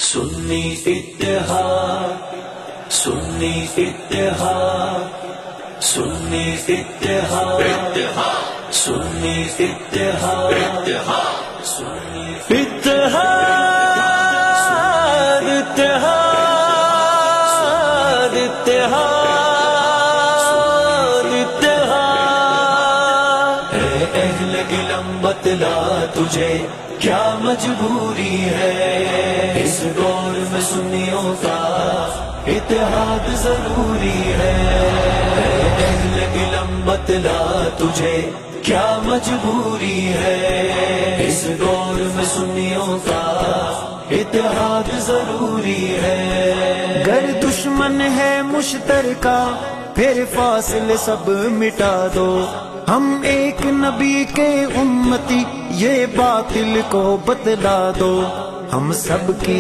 سنی اتحاد، سنی اتحاد، سنی اتحاد، سنی اتحاد، سنی اتحاد، اتحاد، اتحاد، اتحاد۔ اے اہل گلم بتلا تجھے کیا مجبوری ہے، اس دور میں سنیوں کا اتحاد ضروری ہے۔ اے اہل گلم بتلا تجھے کیا مجبوری ہے، اس دور میں سنیوں کا اتحاد ضروری ہے۔ گر دشمن ہے مشترکہ پھر فاصلے سب مٹا دو، ہم ایک نبی کے امتی یہ باطل کو بتلا دو، ہم سب کی